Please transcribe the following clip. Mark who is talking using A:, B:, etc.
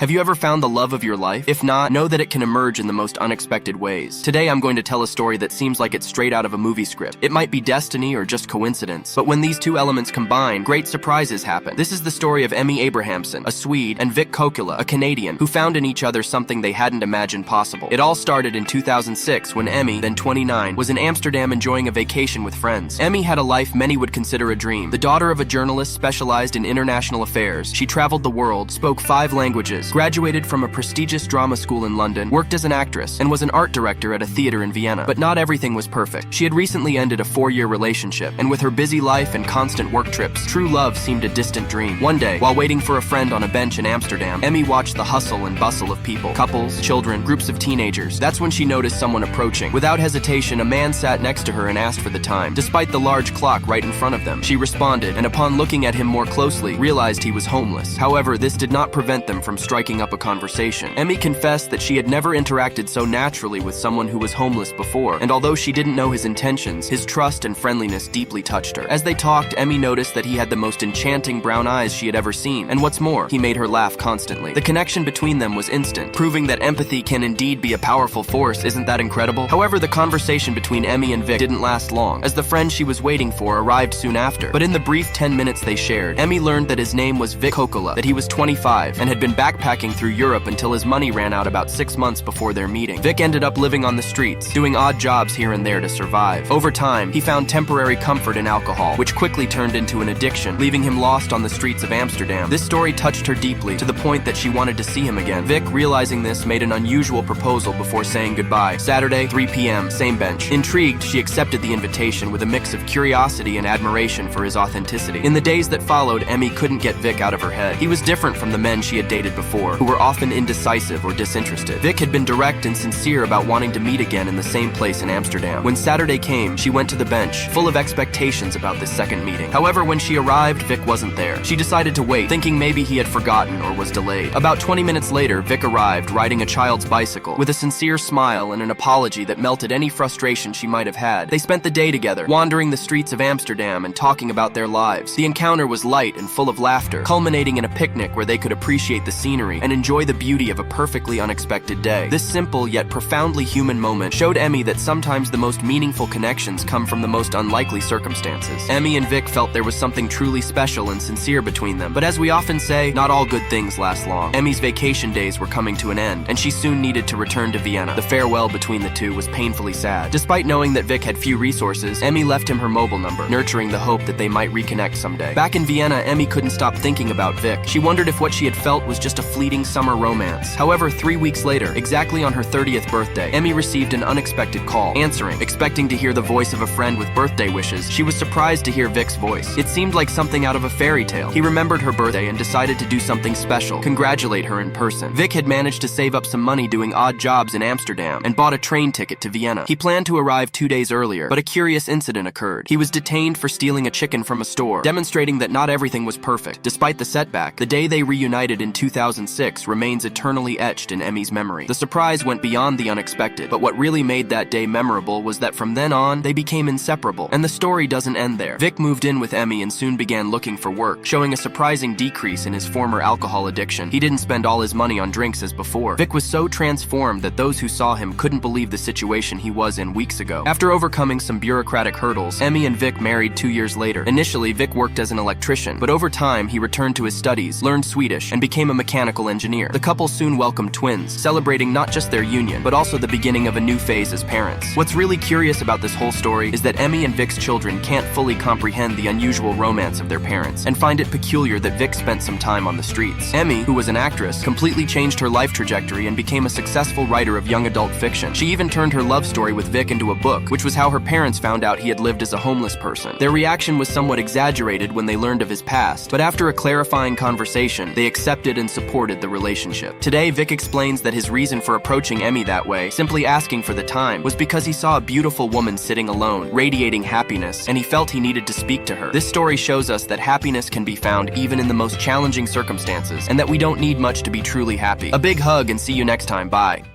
A: Have you ever found the love of your life? If not, know that it can emerge in the most unexpected ways. Today I'm going to tell a story that seems like it's straight out of a movie script. It might be destiny or just coincidence, but when these two elements combine, great surprises happen. This is the story of Emmy Abrahamson, a Swede, and Vic Kokula, a Canadian, who found in each other something they hadn't imagined possible. It all started in 2006 when Emmy, then 29, was in Amsterdam enjoying a vacation with friends. Emmy had a life many would consider a dream. The daughter of a journalist specialized in international affairs, she traveled the world, spoke 5 languages, graduated from a prestigious drama school in London, worked as an actress, and was an art director at a theater in Vienna. But not everything was perfect. She had recently ended a 4-year relationship, and with her busy life and constant work trips, true love seemed a distant dream. One day, while waiting for a friend on a bench in Amsterdam, Emmy watched the hustle and bustle of people, couples, children, groups of teenagers. That's when she noticed someone approaching. Without hesitation, a man sat next to her and asked for the time, despite the large clock right in front of them. She responded, and upon looking at him more closely, realized he was homeless. However, this did not prevent them from striking up a conversation. Emmy confessed that she had never interacted so naturally with someone who was homeless before, and although she didn't know his intentions, his trust and friendliness deeply touched her. As they talked, Emmy noticed that he had the most enchanting brown eyes she had ever seen, and what's more, he made her laugh constantly. The connection between them was instant, proving that empathy can indeed be a powerful force. Isn't that incredible? However, the conversation between Emmy and Vic didn't last long, as the friend she was waiting for arrived soon after. But in the brief 10 minutes they shared, Emmy learned that his name was Vic Kokula, that he was 25, and had been backpacking through Europe until his money ran out about 6 months before their meeting. Vic ended up living on the streets, doing odd jobs here and there to survive. Over time, he found temporary comfort in alcohol, which quickly turned into an addiction, leaving him lost on the streets of Amsterdam. This story touched her deeply, to the point that she wanted to see him again. Vic, realizing this, made an unusual proposal before saying goodbye. Saturday, 3 p.m., same bench. Intrigued, she accepted the invitation with a mix of curiosity and admiration for his authenticity. In the days that followed, Emmy couldn't get Vic out of her head. He was different from the men she had dated before, who were often indecisive or disinterested. Vic had been direct and sincere about wanting to meet again in the same place in Amsterdam. When Saturday came, she went to the bench, full of expectations about this second meeting. However, when she arrived, Vic wasn't there. She decided to wait, thinking maybe he had forgotten or was delayed. About 20 minutes later, Vic arrived, riding a child's bicycle, with a sincere smile and an apology that melted any frustration she might have had. They spent the day together, wandering the streets of Amsterdam and talking about their lives. The encounter was light and full of laughter, culminating in a picnic where they could appreciate the scenery and enjoy the beauty of a perfectly unexpected day. This simple yet profoundly human moment showed Emmy that sometimes the most meaningful connections come from the most unlikely circumstances. Emmy and Vic felt there was something truly special and sincere between them, but as we often say, not all good things last long. Emmy's vacation days were coming to an end, and she soon needed to return to Vienna. The farewell between the two was painfully sad. Despite knowing that Vic had few resources, Emmy left him her mobile number, nurturing the hope that they might reconnect someday. Back in Vienna, Emmy couldn't stop thinking about Vic. She wondered if what she had felt was just a fleeting summer romance. However, 3 weeks later, exactly on her 30th birthday, Emmy received an unexpected call. Answering, expecting to hear the voice of a friend with birthday wishes, she was surprised to hear Vic's voice. It seemed like something out of a fairy tale. He remembered her birthday and decided to do something special, congratulate her in person. Vic had managed to save up some money doing odd jobs in Amsterdam and bought a train ticket to Vienna. He planned to arrive 2 days earlier, but a curious incident occurred. He was detained for stealing a chicken from a store, demonstrating that not everything was perfect. Despite the setback, the day they reunited in 2006 remains eternally etched in Emmy's memory. The surprise went beyond the unexpected, but what really made that day memorable was that from then on, they became inseparable. And the story doesn't end there. Vic moved in with Emmy and soon began looking for work, showing a surprising decrease in his former alcohol addiction. He didn't spend all his money on drinks as before. Vic was so transformed that those who saw him couldn't believe the situation he was in weeks ago. After overcoming some bureaucratic hurdles, Emmy and Vic married 2 years later. Initially, Vic worked as an electrician, but over time, he returned to his studies, learned Swedish, and became a mechanical engineer. The couple soon welcomed twins, celebrating not just their union, but also the beginning of a new phase as parents. What's really curious about this whole story is that Emmy and Vic's children can't fully comprehend the unusual romance of their parents, and find it peculiar that Vic spent some time on the streets. Emmy, who was an actress, completely changed her life trajectory and became a successful writer of young adult fiction. She even turned her love story with Vic into a book, which was how her parents found out he had lived as a homeless person. Their reaction was somewhat exaggerated when they learned of his past, but after a clarifying conversation, they accepted and supported the relationship. Today, Vic explains that his reason for approaching Emmy that way, simply asking for the time, was because he saw a beautiful woman sitting alone, radiating happiness, and he felt he needed to speak to her. This story shows us that happiness can be found even in the most challenging circumstances, and that we don't need much to be truly happy. A big hug and see you next time. Bye.